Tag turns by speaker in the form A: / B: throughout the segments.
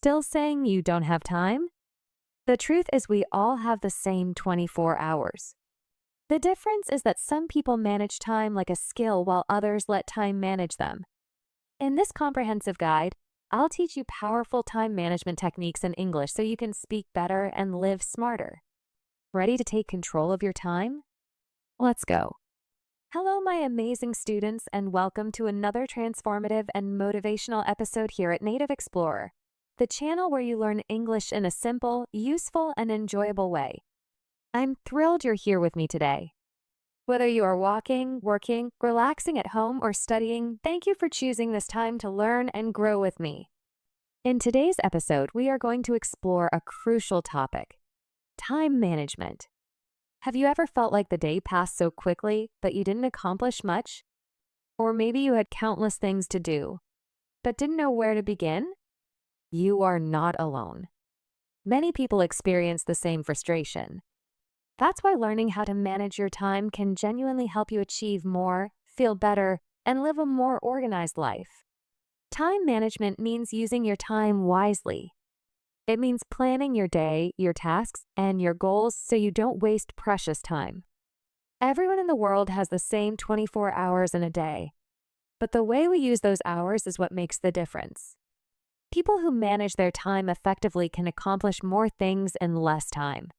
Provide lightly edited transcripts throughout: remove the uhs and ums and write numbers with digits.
A: Still saying you don't have time? The truth is we all have the same 24 hours. The difference is that some people manage time like a skill while others let time manage them. In this comprehensive guide, I'll teach you powerful time management techniques in English so you can speak better and live smarter. Ready to take control of your time? Let's go. Hello, my amazing students, and welcome to another transformative and motivational episode here at Native Explorer, the channel where you learn English in a simple, useful, and enjoyable way. I'm thrilled you're here with me today. Whether you are walking, working, relaxing at home, or studying, thank you for choosing this time to learn and grow with me. In today's episode, we are going to explore a crucial topic: time management. Have you ever felt like the day passed so quickly, but you didn't accomplish much? Or maybe you had countless things to do, but didn't know where to begin? You are not alone. Many people experience the same frustration. That's why learning how to manage your time can genuinely help you achieve more, feel better, and live a more organized life. Time management means using your time wisely. It means planning your day, your tasks, and your goals so you don't waste precious time. Everyone in the world has the same 24 hours in a day, but the way we use those hours is what makes the difference. People who manage their time effectively can accomplish more things in less time.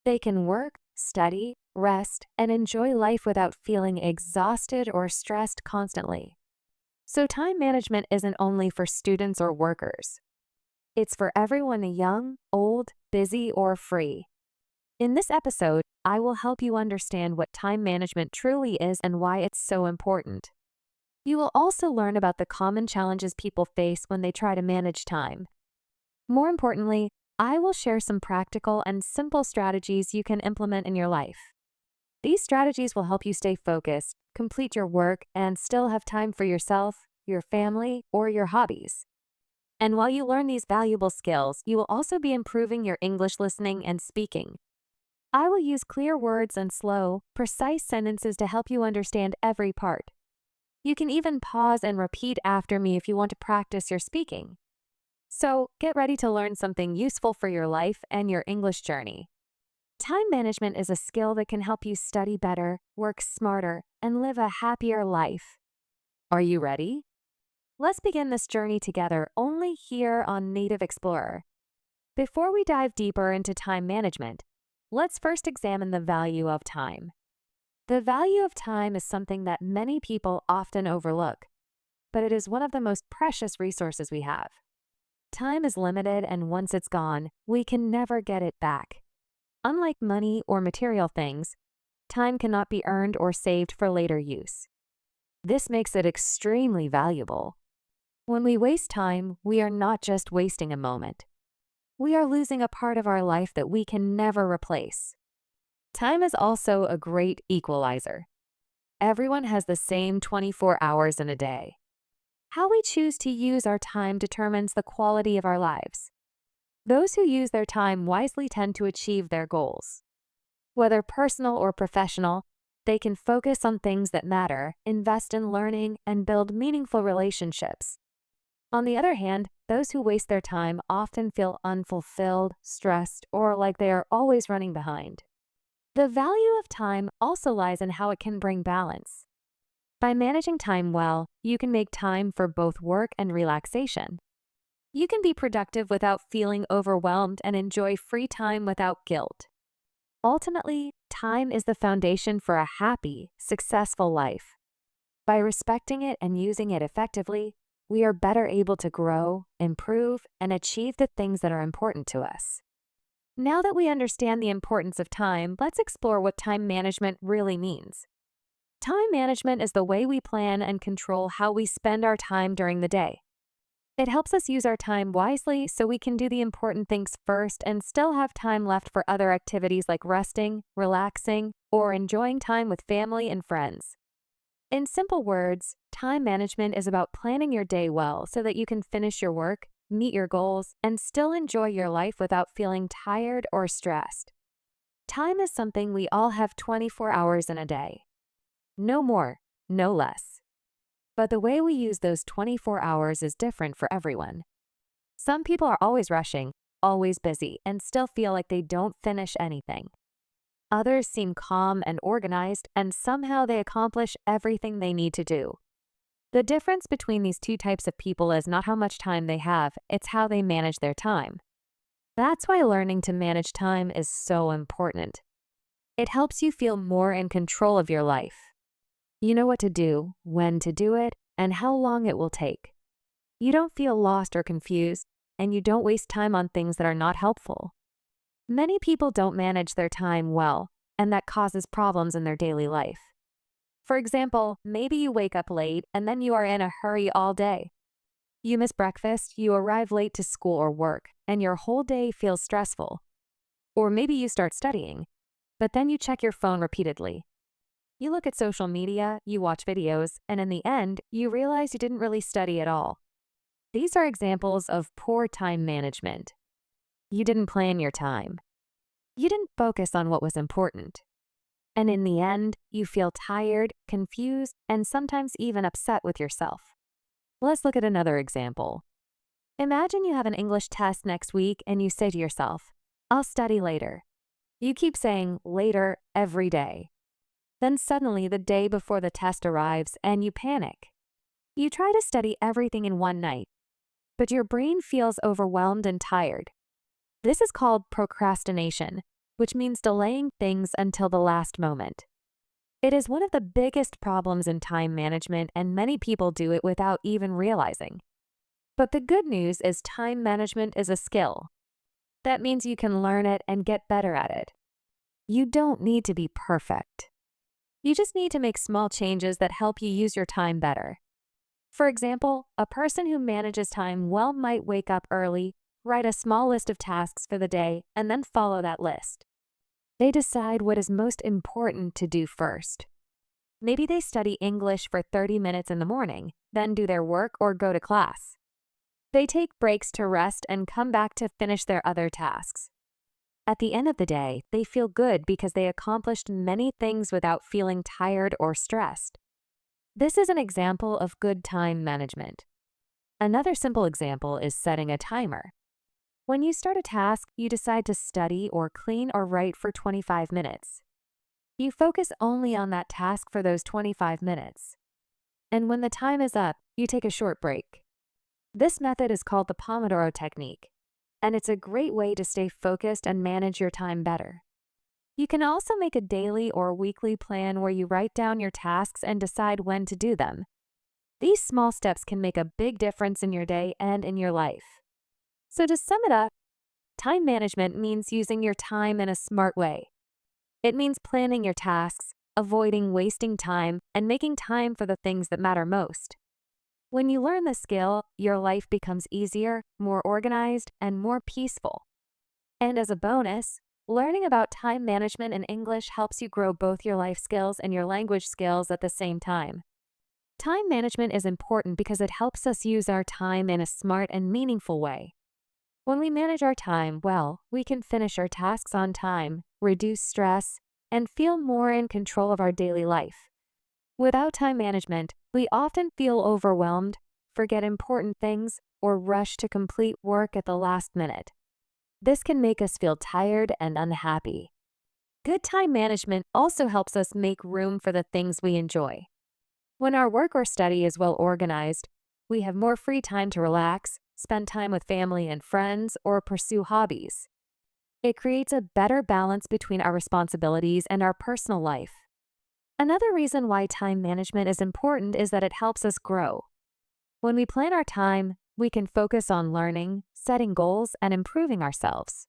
A: They can work, study, rest, and enjoy life without feeling exhausted or stressed constantly. So time management isn't only for students or workers. It's for everyone young, old, busy, or free. In this episode, I will help you understand what time management truly is and why it's so important. You will also learn about the common challenges people face when they try to manage time. More importantly, I will share some practical and simple strategies you can implement in your life. These strategies will help you stay focused, complete your work, and still have time for yourself, your family, or your hobbies. And while you learn these valuable skills, you will also be improving your English listening and speaking. I will use clear words and slow, precise sentences to help you understand every part. You can even pause and repeat after me if you want to practice your speaking. So, get ready to learn something useful for your life and your English journey. Time management is a skill that can help you study better, work smarter, and live a happier life. Are you ready? Let's begin this journey together only here on Native Explorer. Before we dive deeper into time management, let's first examine the value of time. The value of time is something that many people often overlook, but it is one of the most precious resources we have. Time is limited, and once it's gone, we can never get it back. Unlike money or material things, time cannot be earned or saved for later use. This makes it extremely valuable. When we waste time, we are not just wasting a moment. We are losing a part of our life that we can never replace. Time is also a great equalizer. Everyone has the same 24 hours in a day. How we choose to use our time determines the quality of our lives. Those who use their time wisely tend to achieve their goals. Whether personal or professional, they can focus on things that matter, invest in learning, and build meaningful relationships. On the other hand, those who waste their time often feel unfulfilled, stressed, or like they are always running behind. The value of time also lies in how it can bring balance. By managing time well, you can make time for both work and relaxation. You can be productive without feeling overwhelmed and enjoy free time without guilt. Ultimately, time is the foundation for a happy, successful life. By respecting it and using it effectively, we are better able to grow, improve, and achieve the things that are important to us. Now that we understand the importance of time, let's explore what time management really means. Time management is the way we plan and control how we spend our time during the day. It helps us use our time wisely so we can do the important things first and still have time left for other activities like resting, relaxing, or enjoying time with family and friends. In simple words, time management is about planning your day well so that you can finish your work, meet your goals, and still enjoy your life without feeling tired or stressed. Time is something we all have 24 hours in a day. No more, no less. But the way we use those 24 hours is different for everyone. Some people are always rushing, always busy, and still feel like they don't finish anything. Others seem calm and organized, and somehow they accomplish everything they need to do. The difference between these two types of people is not how much time they have, it's how they manage their time. That's why learning to manage time is so important. It helps you feel more in control of your life. You know what to do, when to do it, and how long it will take. You don't feel lost or confused, and you don't waste time on things that are not helpful. Many people don't manage their time well, and that causes problems in their daily life. For example, maybe you wake up late and then you are in a hurry all day. You miss breakfast, you arrive late to school or work, and your whole day feels stressful. Or maybe you start studying, but then you check your phone repeatedly. You look at social media, you watch videos, and in the end, you realize you didn't really study at all. These are examples of poor time management. You didn't plan your time. You didn't focus on what was important. And in the end, you feel tired, confused, and sometimes even upset with yourself. Let's look at another example. Imagine you have an English test next week and you say to yourself, "I'll study later." You keep saying later every day. Then suddenly the day before the test arrives and you panic. You try to study everything in one night, but your brain feels overwhelmed and tired. This is called procrastination, which means delaying things until the last moment. It is one of the biggest problems in time management, and many people do it without even realizing. But the good news is time management is a skill. That means you can learn it and get better at it. You don't need to be perfect. You just need to make small changes that help you use your time better. For example, a person who manages time well might wake up early, write a small list of tasks for the day, and then follow that list. They decide what is most important to do first. Maybe they study English for 30 minutes in the morning, then do their work or go to class. They take breaks to rest and come back to finish their other tasks. At the end of the day, they feel good because they accomplished many things without feeling tired or stressed. This is an example of good time management. Another simple example is setting a timer. When you start a task, you decide to study or clean or write for 25 minutes. You focus only on that task for those 25 minutes. And when the time is up, you take a short break. This method is called the Pomodoro technique, and it's a great way to stay focused and manage your time better. You can also make a daily or weekly plan where you write down your tasks and decide when to do them. These small steps can make a big difference in your day and in your life. So to sum it up, time management means using your time in a smart way. It means planning your tasks, avoiding wasting time, and making time for the things that matter most. When you learn this skill, your life becomes easier, more organized, and more peaceful. And as a bonus, learning about time management in English helps you grow both your life skills and your language skills at the same time. Time management is important because it helps us use our time in a smart and meaningful way. When we manage our time well, we can finish our tasks on time, reduce stress, and feel more in control of our daily life. Without time management, we often feel overwhelmed, forget important things, or rush to complete work at the last minute. This can make us feel tired and unhappy. Good time management also helps us make room for the things we enjoy. When our work or study is well organized, we have more free time to relax, spend time with family and friends, or pursue hobbies. It creates a better balance between our responsibilities and our personal life. Another reason why time management is important is that it helps us grow. When we plan our time, we can focus on learning, setting goals, and improving ourselves.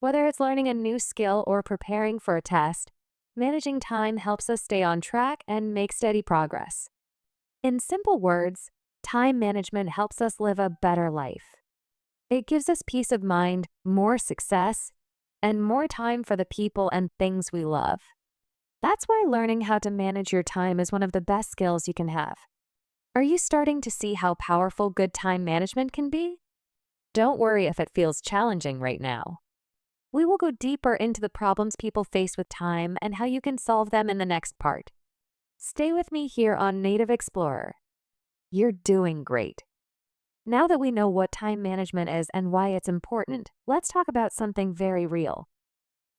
A: Whether it's learning a new skill or preparing for a test, managing time helps us stay on track and make steady progress. In simple words, time management helps us live a better life. It gives us peace of mind, more success, and more time for the people and things we love. That's why learning how to manage your time is one of the best skills you can have. Are you starting to see how powerful good time management can be? Don't worry if it feels challenging right now. We will go deeper into the problems people face with time and how you can solve them in the next part. Stay with me here on Native Explorer. You're doing great. Now that we know what time management is and why it's important, let's talk about something very real: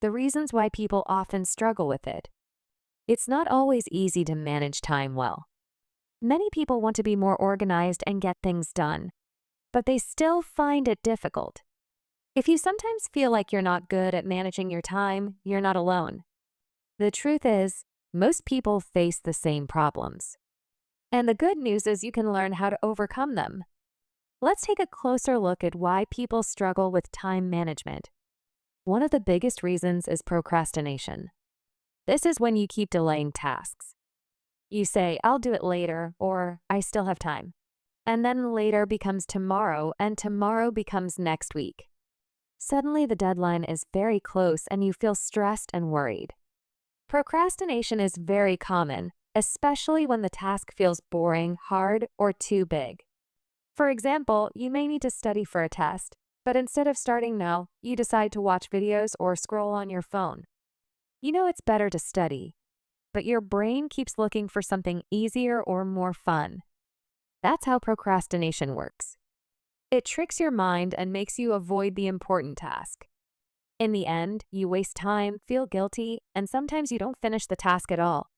A: the reasons why people often struggle with it. It's not always easy to manage time well. Many people want to be more organized and get things done, but they still find it difficult. If you sometimes feel like you're not good at managing your time, you're not alone. The truth is, most people face the same problems. And the good news is you can learn how to overcome them. Let's take a closer look at why people struggle with time management. One of the biggest reasons is procrastination. This is when you keep delaying tasks. You say, "I'll do it later," or "I still have time." And then later becomes tomorrow, and tomorrow becomes next week. Suddenly the deadline is very close and you feel stressed and worried. Procrastination is very common, especially when the task feels boring, hard, or too big. For example, you may need to study for a test, but instead of starting now, you decide to watch videos or scroll on your phone. You know it's better to study, but your brain keeps looking for something easier or more fun. That's how procrastination works. It tricks your mind and makes you avoid the important task. In the end, you waste time, feel guilty, and sometimes you don't finish the task at all.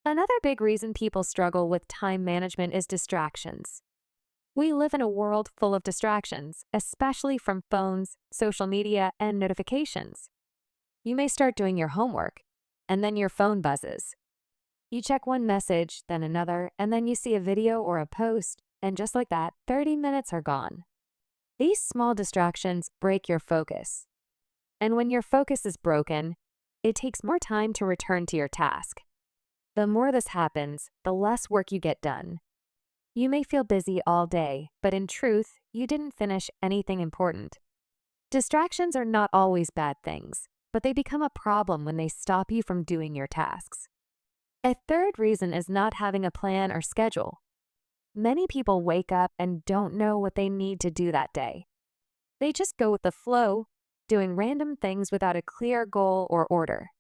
A: Another big reason people struggle with time management is distractions. We live in a world full of distractions, especially from phones, social media, and notifications. You may start doing your homework, and then your phone buzzes. You check one message, then another, and then you see a video or a post, and just like that, 30 minutes are gone. These small distractions break your focus. And when your focus is broken, it takes more time to return to your task. The more this happens, the less work you get done. You may feel busy all day, but in truth, you didn't finish anything important. Distractions are not always bad things, but they become a problem when they stop you from doing your tasks. A third reason is not having a plan or schedule. Many people wake up and don't know what they need to do that day. They just go with the flow, doing random things without a clear goal or order.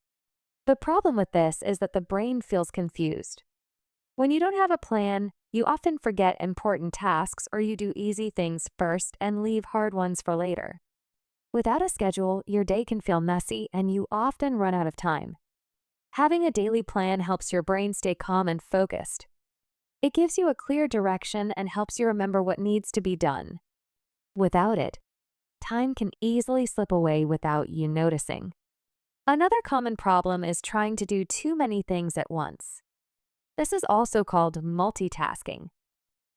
A: The problem with this is that the brain feels confused. When you don't have a plan, you often forget important tasks or you do easy things first and leave hard ones for later. Without a schedule, your day can feel messy and you often run out of time. Having a daily plan helps your brain stay calm and focused. It gives you a clear direction and helps you remember what needs to be done. Without it, time can easily slip away without you noticing. Another common problem is trying to do too many things at once. This is also called multitasking.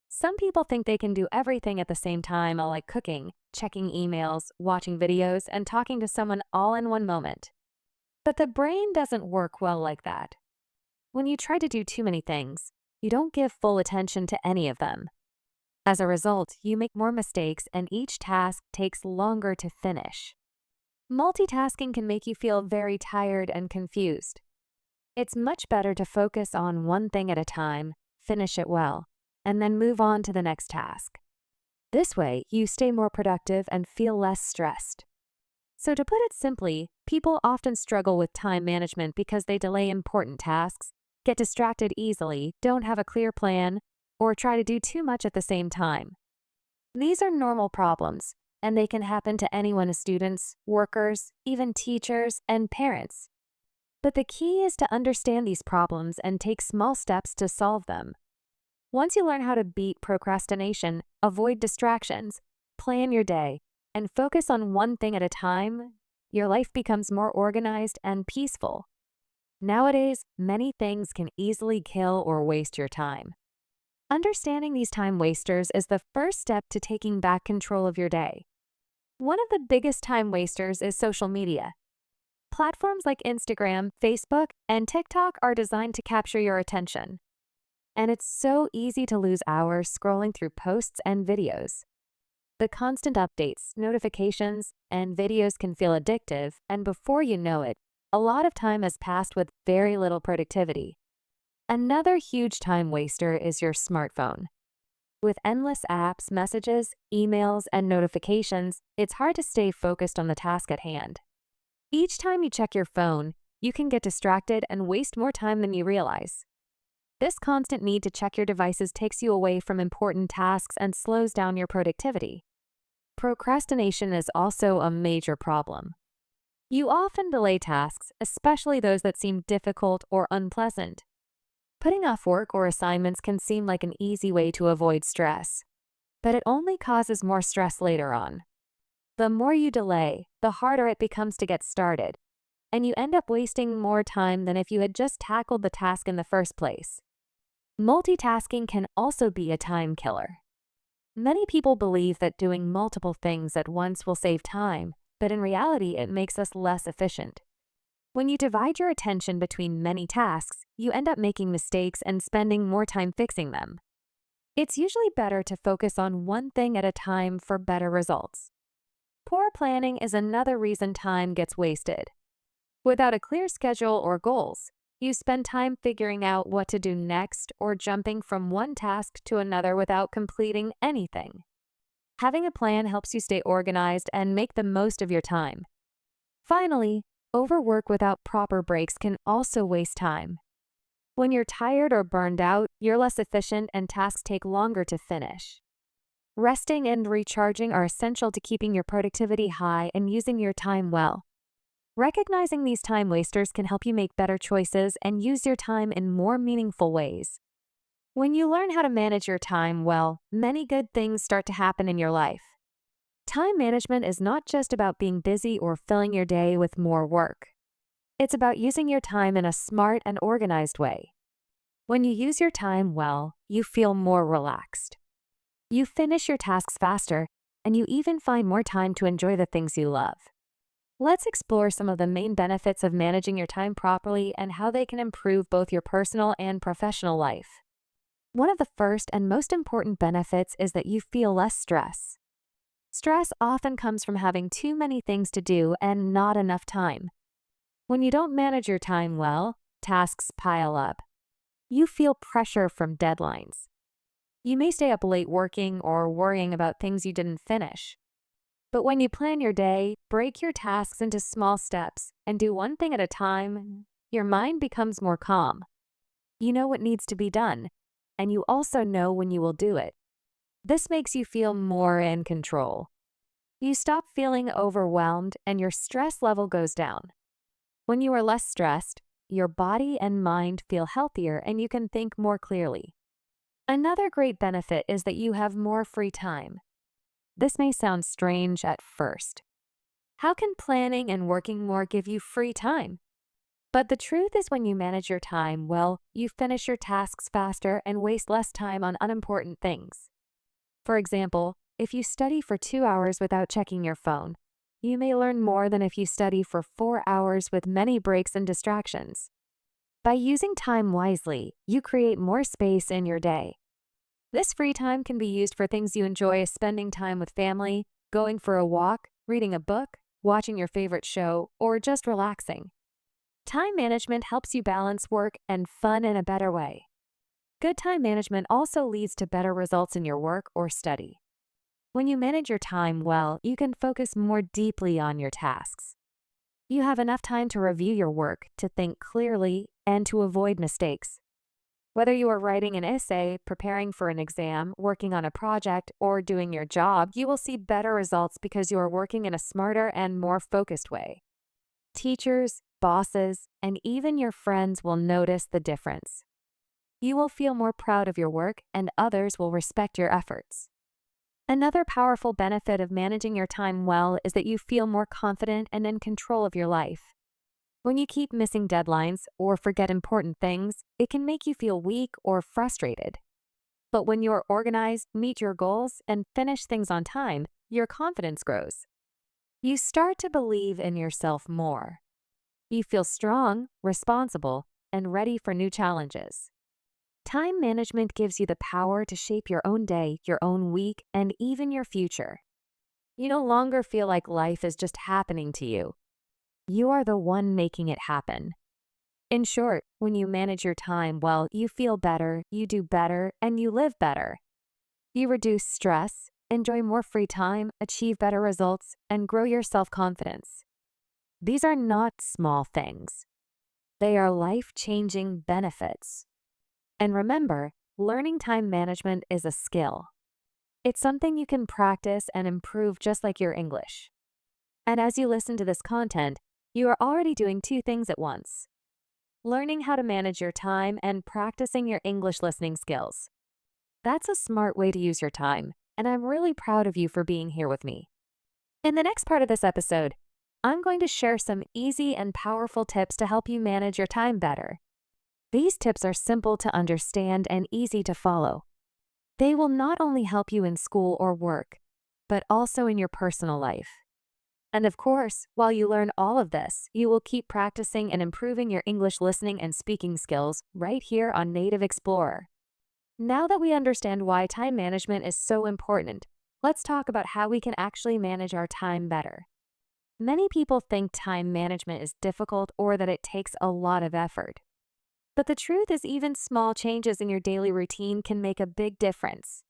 A: Some people think they can do everything at the same time, like cooking, checking emails, watching videos, and talking to someone all in one moment. But the brain doesn't work well like that. When you try to do too many things, you don't give full attention to any of them. As a result, you make more mistakes and each task takes longer to finish. Multitasking can make you feel very tired and confused. It's much better to focus on one thing at a time, finish it well, and then move on to the next task. This way, you stay more productive and feel less stressed. So to put it simply, people often struggle with time management because they delay important tasks, get distracted easily, don't have a clear plan, or try to do too much at the same time. These are normal problems, and they can happen to anyone as students, workers, even teachers, and parents. But the key is to understand these problems and take small steps to solve them. Once you learn how to beat procrastination, avoid distractions, plan your day, and focus on one thing at a time, your life becomes more organized and peaceful. Nowadays, many things can easily kill or waste your time. Understanding these time wasters is the first step to taking back control of your day. One of the biggest time wasters is social media. Platforms like Instagram, Facebook, and TikTok are designed to capture your attention. And it's so easy to lose hours scrolling through posts and videos. The constant updates, notifications, and videos can feel addictive, and before you know it, a lot of time has passed with very little productivity. Another huge time waster is your smartphone. With endless apps, messages, emails, and notifications, it's hard to stay focused on the task at hand. Each time you check your phone, you can get distracted and waste more time than you realize. This constant need to check your devices takes you away from important tasks and slows down your productivity. Procrastination is also a major problem. You often delay tasks, especially those that seem difficult or unpleasant. Putting off work or assignments can seem like an easy way to avoid stress, but it only causes more stress later on. The more you delay, the harder it becomes to get started, and you end up wasting more time than if you had just tackled the task in the first place. Multitasking can also be a time killer. Many people believe that doing multiple things at once will save time, but in reality, it makes us less efficient. When you divide your attention between many tasks, you end up making mistakes and spending more time fixing them. It's usually better to focus on one thing at a time for better results. Poor planning is another reason time gets wasted. Without a clear schedule or goals, you spend time figuring out what to do next or jumping from one task to another without completing anything. Having a plan helps you stay organized and make the most of your time. Finally, overwork without proper breaks can also waste time. When you're tired or burned out, you're less efficient and tasks take longer to finish. Resting and recharging are essential to keeping your productivity high and using your time well. Recognizing these time wasters can help you make better choices and use your time in more meaningful ways. When you learn how to manage your time well, many good things start to happen in your life. Time management is not just about being busy or filling your day with more work. It's about using your time in a smart and organized way. When you use your time well, you feel more relaxed. You finish your tasks faster, and you even find more time to enjoy the things you love. Let's explore some of the main benefits of managing your time properly and how they can improve both your personal and professional life. One of the first and most important benefits is that you feel less stress. Stress often comes from having too many things to do and not enough time. When you don't manage your time well, tasks pile up. You feel pressure from deadlines. You may stay up late working or worrying about things you didn't finish. But when you plan your day, break your tasks into small steps, and do one thing at a time, your mind becomes more calm. You know what needs to be done, and you also know when you will do it. This makes you feel more in control. You stop feeling overwhelmed, and your stress level goes down. When you are less stressed, your body and mind feel healthier and you can think more clearly. Another great benefit is that you have more free time. This may sound strange at first. How can planning and working more give you free time? But the truth is when you manage your time well, you finish your tasks faster and waste less time on unimportant things. For example, if you study for 2 hours without checking your phone, you may learn more than if you study for 4 hours with many breaks and distractions. By using time wisely, you create more space in your day. This free time can be used for things you enjoy, spending time with family, going for a walk, reading a book, watching your favorite show, or just relaxing. Time management helps you balance work and fun in a better way. Good time management also leads to better results in your work or study. When you manage your time well, you can focus more deeply on your tasks. You have enough time to review your work, to think clearly, and to avoid mistakes. Whether you are writing an essay, preparing for an exam, working on a project, or doing your job, you will see better results because you are working in a smarter and more focused way. Teachers, bosses, and even your friends will notice the difference. You will feel more proud of your work, and others will respect your efforts. Another powerful benefit of managing your time well is that you feel more confident and in control of your life. When you keep missing deadlines or forget important things, it can make you feel weak or frustrated. But when you're organized, meet your goals, and finish things on time, your confidence grows. You start to believe in yourself more. You feel strong, responsible, and ready for new challenges. Time management gives you the power to shape your own day, your own week, and even your future. You no longer feel like life is just happening to you. You are the one making it happen. In short, when you manage your time well, you feel better, you do better, and you live better. You reduce stress, enjoy more free time, achieve better results, and grow your self-confidence. These are not small things. They are life-changing benefits. And remember, learning time management is a skill. It's something you can practice and improve just like your English. And as you listen to this content, you are already doing two things at once: learning how to manage your time and practicing your English listening skills. That's a smart way to use your time, and I'm really proud of you for being here with me. In the next part of this episode, I'm going to share some easy and powerful tips to help you manage your time better. These tips are simple to understand and easy to follow. They will not only help you in school or work, but also in your personal life. And of course, while you learn all of this, you will keep practicing and improving your English listening and speaking skills right here on Native Explorer. Now that we understand why time management is so important, let's talk about how we can actually manage our time better. Many people think time management is difficult or that it takes a lot of effort. But the truth is, even small changes in your daily routine can make a big difference.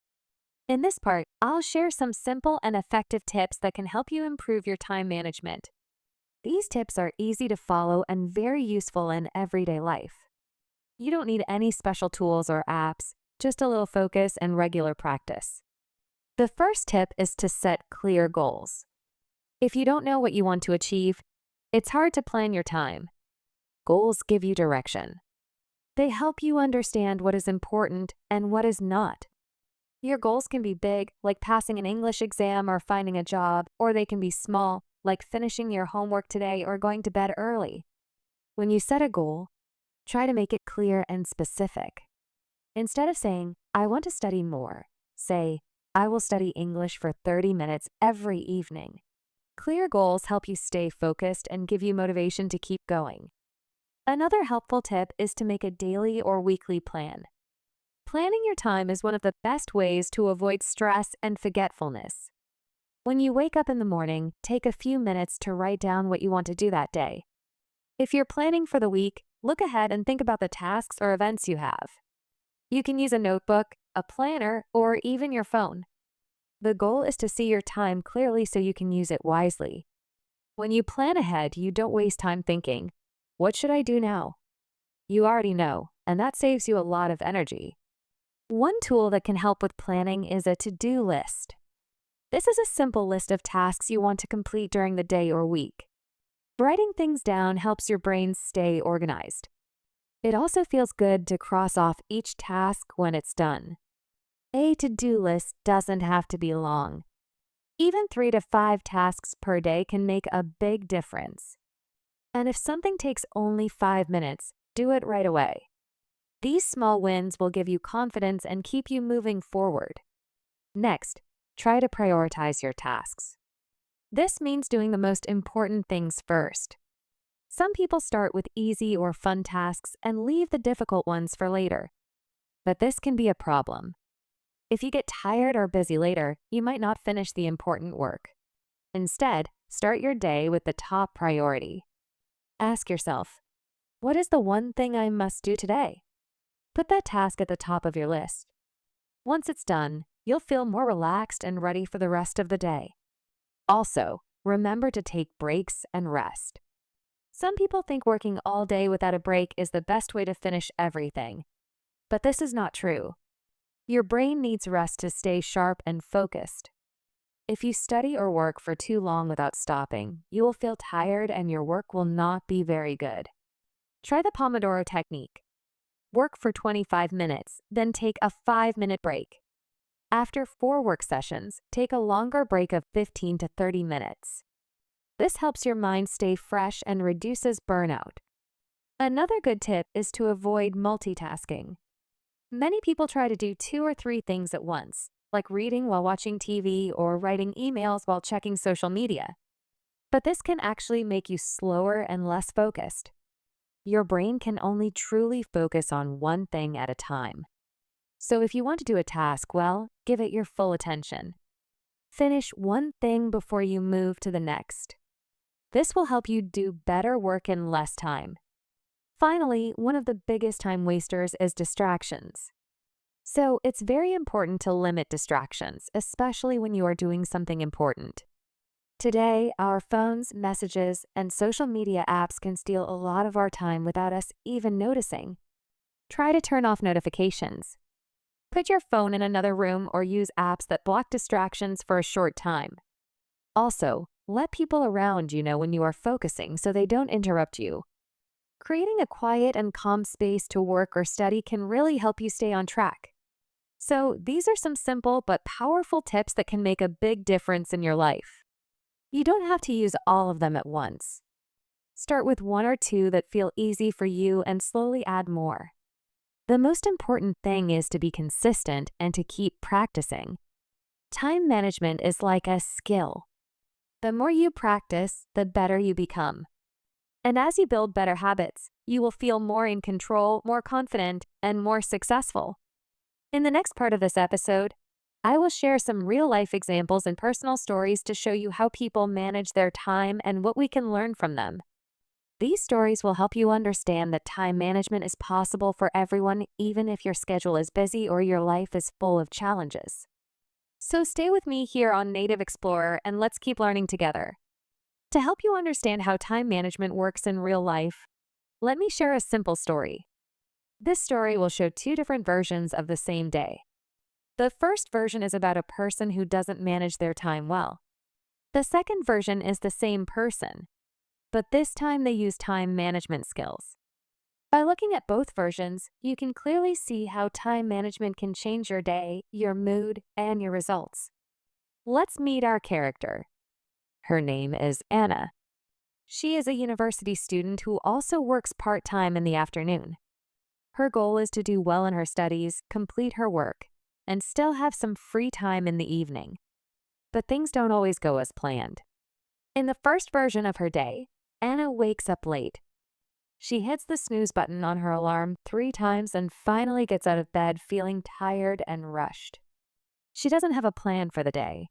A: In this part, I'll share some simple and effective tips that can help you improve your time management. These tips are easy to follow and very useful in everyday life. You don't need any special tools or apps, just a little focus and regular practice. The first tip is to set clear goals. If you don't know what you want to achieve, it's hard to plan your time. Goals give you direction. They help you understand what is important and what is not. Your goals can be big, like passing an English exam or finding a job, or they can be small, like finishing your homework today or going to bed early. When you set a goal, try to make it clear and specific. Instead of saying, "I want to study more," say, "I will study English for 30 minutes every evening." Clear goals help you stay focused and give you motivation to keep going. Another helpful tip is to make a daily or weekly plan. Planning your time is one of the best ways to avoid stress and forgetfulness. When you wake up in the morning, take a few minutes to write down what you want to do that day. If you're planning for the week, look ahead and think about the tasks or events you have. You can use a notebook, a planner, or even your phone. The goal is to see your time clearly so you can use it wisely. When you plan ahead, you don't waste time thinking, "What should I do now?" You already know, and that saves you a lot of energy. One tool that can help with planning is a to-do list. This is a simple list of tasks you want to complete during the day or week. Writing things down helps your brain stay organized. It also feels good to cross off each task when it's done. A to-do list doesn't have to be long. Even 3 to 5 tasks per day can make a big difference. And if something takes only 5 minutes, do it right away. These small wins will give you confidence and keep you moving forward. Next, try to prioritize your tasks. This means doing the most important things first. Some people start with easy or fun tasks and leave the difficult ones for later. But this can be a problem. If you get tired or busy later, you might not finish the important work. Instead, start your day with the top priority. Ask yourself, what is the one thing I must do today? Put that task at the top of your list. Once it's done, you'll feel more relaxed and ready for the rest of the day. Also, remember to take breaks and rest. Some people think working all day without a break is the best way to finish everything. But this is not true. Your brain needs rest to stay sharp and focused. If you study or work for too long without stopping, you will feel tired and your work will not be very good. Try the Pomodoro technique. Work for 25 minutes, then take a 5-minute break. After 4 work sessions, take a longer break of 15 to 30 minutes. This helps your mind stay fresh and reduces burnout. Another good tip is to avoid multitasking. Many people try to do 2 or 3 things at once, like reading while watching TV or writing emails while checking social media. But this can actually make you slower and less focused. Your brain can only truly focus on one thing at a time. So if you want to do a task well, give it your full attention. Finish one thing before you move to the next. This will help you do better work in less time. Finally, one of the biggest time wasters is distractions. So it's very important to limit distractions, especially when you are doing something important. Today, our phones, messages, and social media apps can steal a lot of our time without us even noticing. Try to turn off notifications. Put your phone in another room or use apps that block distractions for a short time. Also, let people around you know when you are focusing so they don't interrupt you. Creating a quiet and calm space to work or study can really help you stay on track. So, these are some simple but powerful tips that can make a big difference in your life. You don't have to use all of them at once. Start with one or two that feel easy for you and slowly add more. The most important thing is to be consistent and to keep practicing. Time management is like a skill. The more you practice, the better you become. And as you build better habits, you will feel more in control, more confident, and more successful. In the next part of this episode, I will share some real-life examples and personal stories to show you how people manage their time and what we can learn from them. These stories will help you understand that time management is possible for everyone, even if your schedule is busy or your life is full of challenges. So stay with me here on Native Explorer and let's keep learning together. To help you understand how time management works in real life, let me share a simple story. This story will show two different versions of the same day. The first version is about a person who doesn't manage their time well. The second version is the same person, but this time they use time management skills. By looking at both versions, you can clearly see how time management can change your day, your mood, and your results. Let's meet our character. Her name is Anna. She is a university student who also works part-time in the afternoon. Her goal is to do well in her studies, complete her work, and still have some free time in the evening. But things don't always go as planned. In the first version of her day, Anna wakes up late. She hits the snooze button on her alarm 3 times and finally gets out of bed feeling tired and rushed. She doesn't have a plan for the day,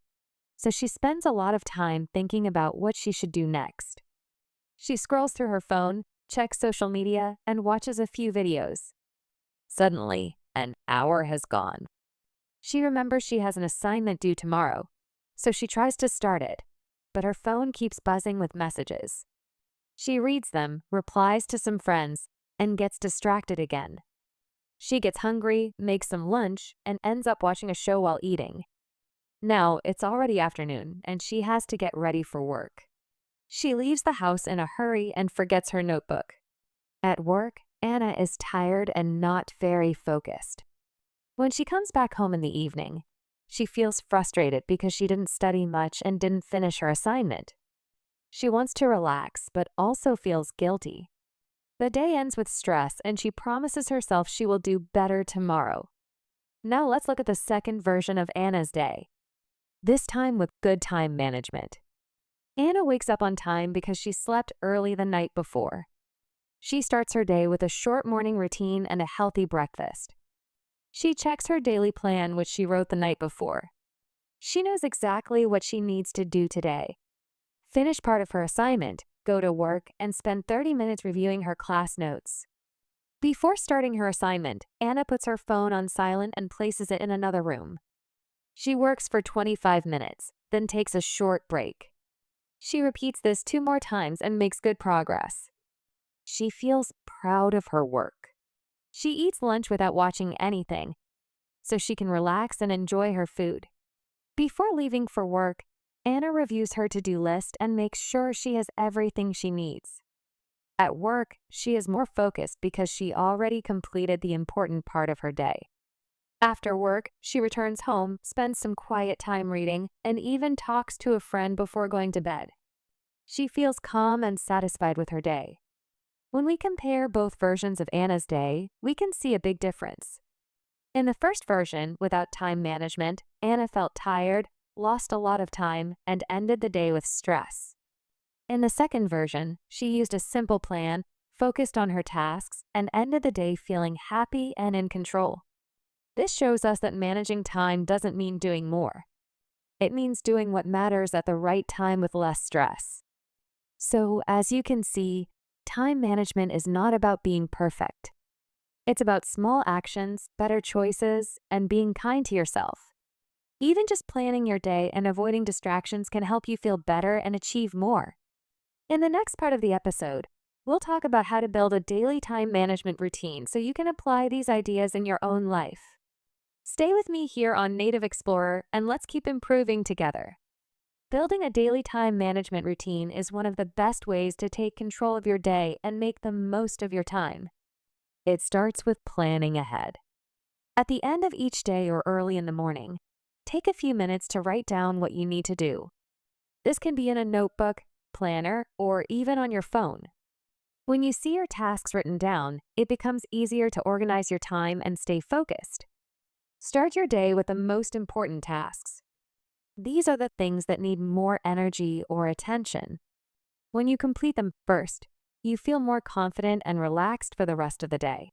A: so she spends a lot of time thinking about what she should do next. She scrolls through her phone, checks social media, and watches a few videos. Suddenly, an hour has gone. She remembers she has an assignment due tomorrow, so she tries to start it, but her phone keeps buzzing with messages. She reads them, replies to some friends, and gets distracted again. She gets hungry, makes some lunch, and ends up watching a show while eating. Now, it's already afternoon, and she has to get ready for work. She leaves the house in a hurry and forgets her notebook. At work, Anna is tired and not very focused. When she comes back home in the evening, she feels frustrated because she didn't study much and didn't finish her assignment. She wants to relax, but also feels guilty. The day ends with stress, and she promises herself she will do better tomorrow. Now let's look at the second version of Anna's day, this time with good time management. Anna wakes up on time because she slept early the night before. She starts her day with a short morning routine and a healthy breakfast. She checks her daily plan, which she wrote the night before. She knows exactly what she needs to do today. Finish part of her assignment, go to work, and spend 30 minutes reviewing her class notes. Before starting her assignment, Anna puts her phone on silent and places it in another room. She works for 25 minutes, then takes a short break. She repeats this 2 more times and makes good progress. She feels proud of her work. She eats lunch without watching anything, so she can relax and enjoy her food. Before leaving for work, Anna reviews her to-do list and makes sure she has everything she needs. At work, she is more focused because she already completed the important part of her day. After work, she returns home, spends some quiet time reading, and even talks to a friend before going to bed. She feels calm and satisfied with her day. When we compare both versions of Anna's day, we can see a big difference. In the first version, without time management, Anna felt tired, lost a lot of time, and ended the day with stress. In the second version, she used a simple plan, focused on her tasks, and ended the day feeling happy and in control. This shows us that managing time doesn't mean doing more. It means doing what matters at the right time with less stress. So, as you can see, time management is not about being perfect. It's about small actions, better choices, and being kind to yourself. Even just planning your day and avoiding distractions can help you feel better and achieve more. In the next part of the episode, we'll talk about how to build a daily time management routine so you can apply these ideas in your own life. Stay with me here on Native Explorer and let's keep improving together. Building a daily time management routine is one of the best ways to take control of your day and make the most of your time. It starts with planning ahead. At the end of each day or early in the morning, take a few minutes to write down what you need to do. This can be in a notebook, planner, or even on your phone. When you see your tasks written down, it becomes easier to organize your time and stay focused. Start your day with the most important tasks. These are the things that need more energy or attention. When you complete them first, you feel more confident and relaxed for the rest of the day.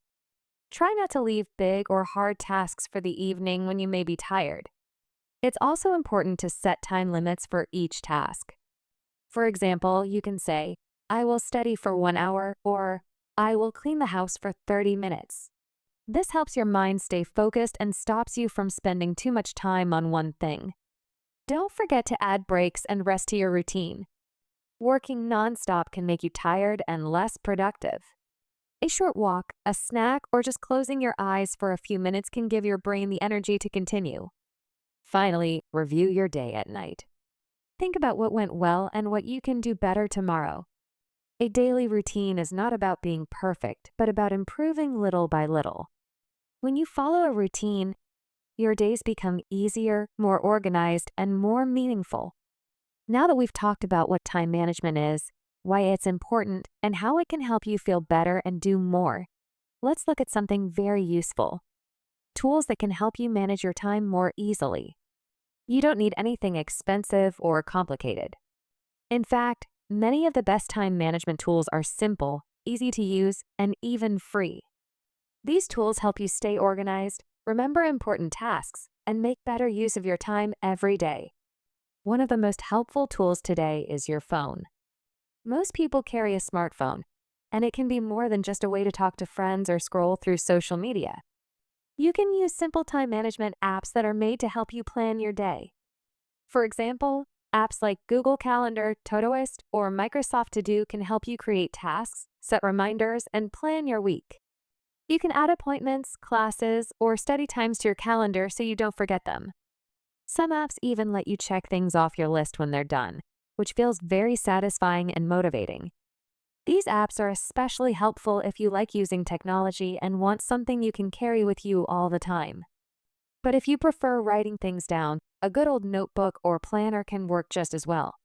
A: Try not to leave big or hard tasks for the evening when you may be tired. It's also important to set time limits for each task. For example, you can say, I will study for 1 hour, or I will clean the house for 30 minutes. This helps your mind stay focused and stops you from spending too much time on one thing. Don't forget to add breaks and rest to your routine. Working nonstop can make you tired and less productive. A short walk, a snack, or just closing your eyes for a few minutes can give your brain the energy to continue. Finally, review your day at night. Think about what went well and what you can do better tomorrow. A daily routine is not about being perfect, but about improving little by little. When you follow a routine, your days become easier, more organized, and more meaningful. Now that we've talked about what time management is, why it's important, and how it can help you feel better and do more, let's look at something very useful. Tools that can help you manage your time more easily. You don't need anything expensive or complicated. In fact, many of the best time management tools are simple, easy to use, and even free. These tools help you stay organized, remember important tasks, and make better use of your time every day. One of the most helpful tools today is your phone. Most people carry a smartphone, and it can be more than just a way to talk to friends or scroll through social media. You can use simple time management apps that are made to help you plan your day. For example, apps like Google Calendar, Todoist, or Microsoft To Do can help you create tasks, set reminders, and plan your week. You can add appointments, classes, or study times to your calendar so you don't forget them. Some apps even let you check things off your list when they're done, which feels very satisfying and motivating. These apps are especially helpful if you like using technology and want something you can carry with you all the time. But if you prefer writing things down, a good old notebook or planner can work just as well.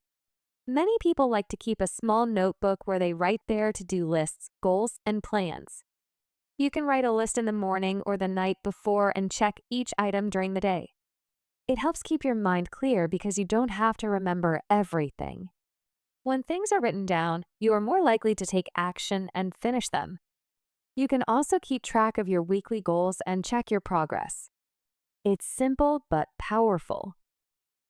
A: Many people like to keep a small notebook where they write their to-do lists, goals, and plans. You can write a list in the morning or the night before and check each item during the day. It helps keep your mind clear because you don't have to remember everything. When things are written down, you are more likely to take action and finish them. You can also keep track of your weekly goals and check your progress. It's simple but powerful.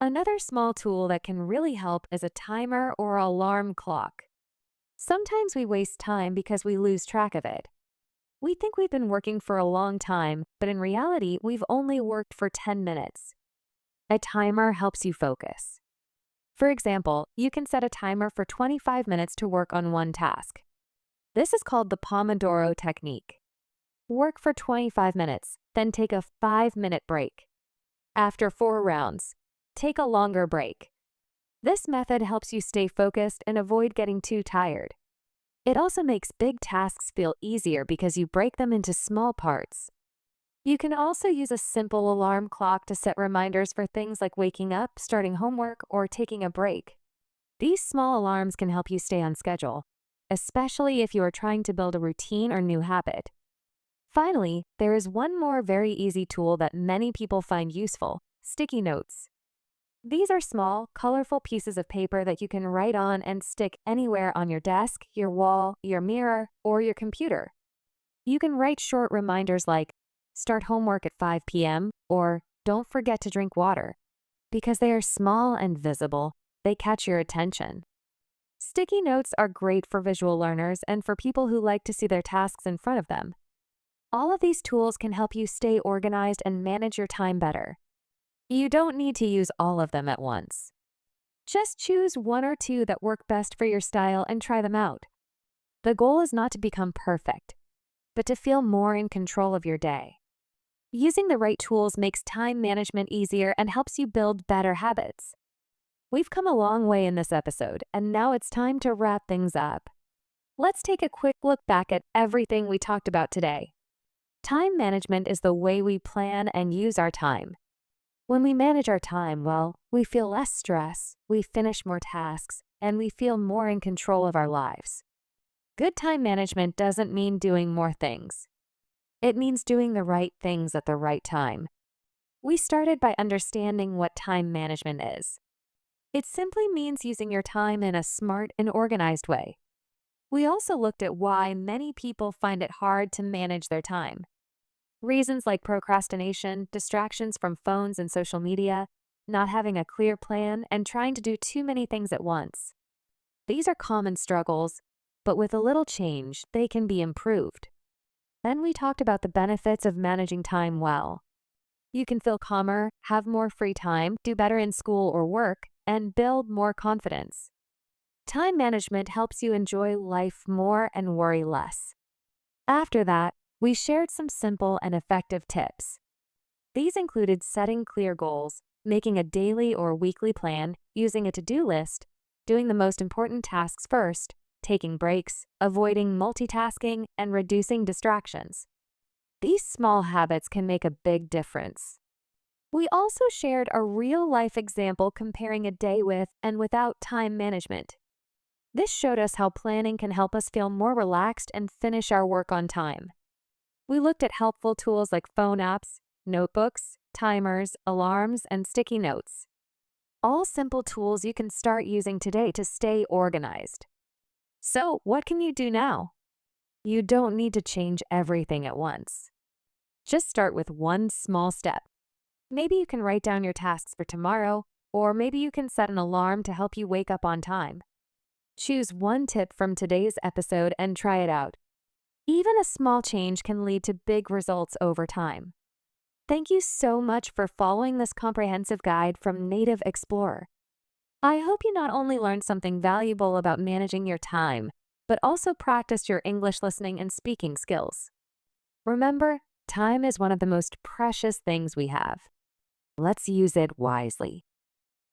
A: Another small tool that can really help is a timer or alarm clock. Sometimes we waste time because we lose track of it. We think we've been working for a long time, but in reality, we've only worked for 10 minutes. A timer helps you focus. For example, you can set a timer for 25 minutes to work on one task. This is called the Pomodoro technique. Work for 25 minutes, then take a 5-minute break. After 4 rounds, take a longer break. This method helps you stay focused and avoid getting too tired. It also makes big tasks feel easier because you break them into small parts. You can also use a simple alarm clock to set reminders for things like waking up, starting homework, or taking a break. These small alarms can help you stay on schedule, especially if you are trying to build a routine or new habit. Finally, there is one more very easy tool that many people find useful: sticky notes. These are small, colorful pieces of paper that you can write on and stick anywhere on your desk, your wall, your mirror, or your computer. You can write short reminders like, start homework at 5 p.m. or don't forget to drink water. Because they are small and visible, they catch your attention. Sticky notes are great for visual learners and for people who like to see their tasks in front of them. All of these tools can help you stay organized and manage your time better. You don't need to use all of them at once. Just choose 1 or 2 that work best for your style and try them out. The goal is not to become perfect, but to feel more in control of your day. Using the right tools makes time management easier and helps you build better habits. We've come a long way in this episode, and now it's time to wrap things up. Let's take a quick look back at everything we talked about today. Time management is the way we plan and use our time. When we manage our time well, we feel less stress, we finish more tasks, and we feel more in control of our lives. Good time management doesn't mean doing more things. It means doing the right things at the right time. We started by understanding what time management is. It simply means using your time in a smart and organized way. We also looked at why many people find it hard to manage their time. Reasons like procrastination, distractions from phones and social media, not having a clear plan, and trying to do too many things at once. These are common struggles, but with a little change, they can be improved. Then we talked about the benefits of managing time well. You can feel calmer, have more free time, do better in school or work, and build more confidence. Time management helps you enjoy life more and worry less. After that, we shared some simple and effective tips. These included setting clear goals, making a daily or weekly plan, using a to-do list, doing the most important tasks first, taking breaks, avoiding multitasking, and reducing distractions. These small habits can make a big difference. We also shared a real-life example comparing a day with and without time management. This showed us how planning can help us feel more relaxed and finish our work on time. We looked at helpful tools like phone apps, notebooks, timers, alarms, and sticky notes. All simple tools you can start using today to stay organized. So, what can you do now? You don't need to change everything at once. Just start with one small step. Maybe you can write down your tasks for tomorrow, or maybe you can set an alarm to help you wake up on time. Choose one tip from today's episode and try it out. Even a small change can lead to big results over time. Thank you so much for following this comprehensive guide from Native Explorer. I hope you not only learned something valuable about managing your time, but also practiced your English listening and speaking skills. Remember, time is one of the most precious things we have. Let's use it wisely.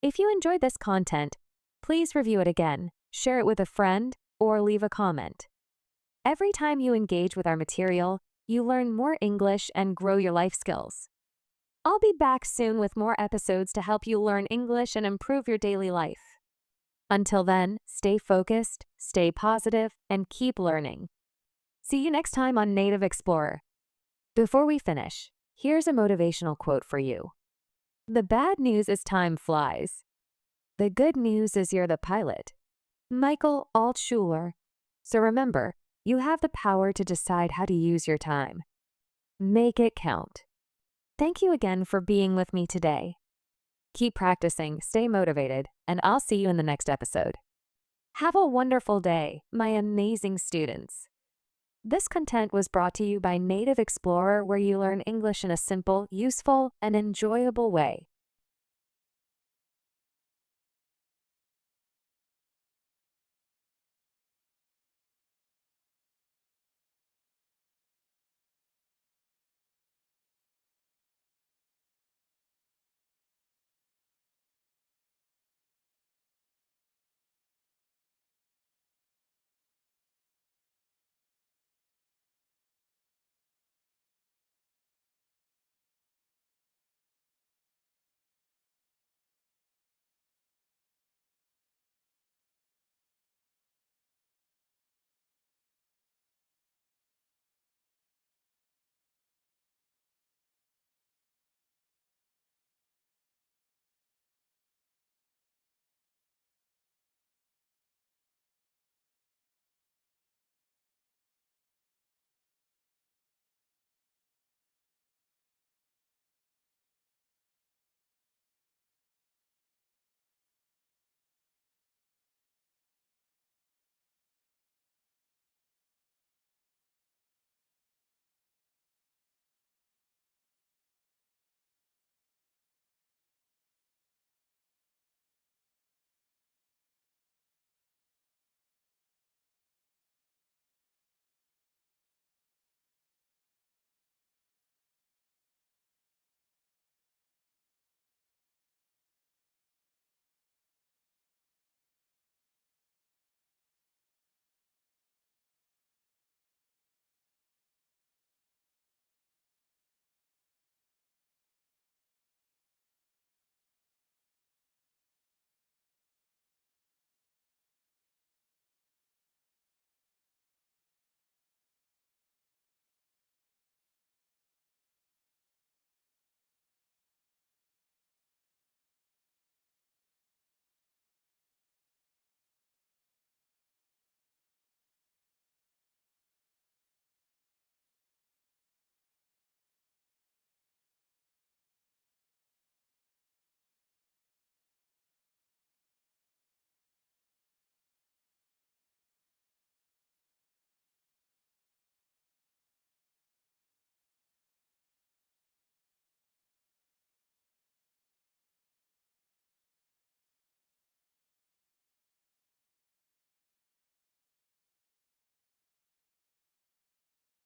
A: If you enjoyed this content, please review it again, share it with a friend, or leave a comment. Every time you engage with our material, you learn more English and grow your life skills. I'll be back soon with more episodes to help you learn English and improve your daily life. Until then, stay focused, stay positive, and keep learning. See you next time on Native Explorer. Before we finish, here's a motivational quote for you. The bad news is time flies. The good news is you're the pilot. Michael Altshuler. So remember, you have the power to decide how to use your time. Make it count. Thank you again for being with me today. Keep practicing, stay motivated, and I'll see you in the next episode. Have a wonderful day, my amazing students. This content was brought to you by Native Explorer, where you learn English in a simple, useful, and enjoyable way.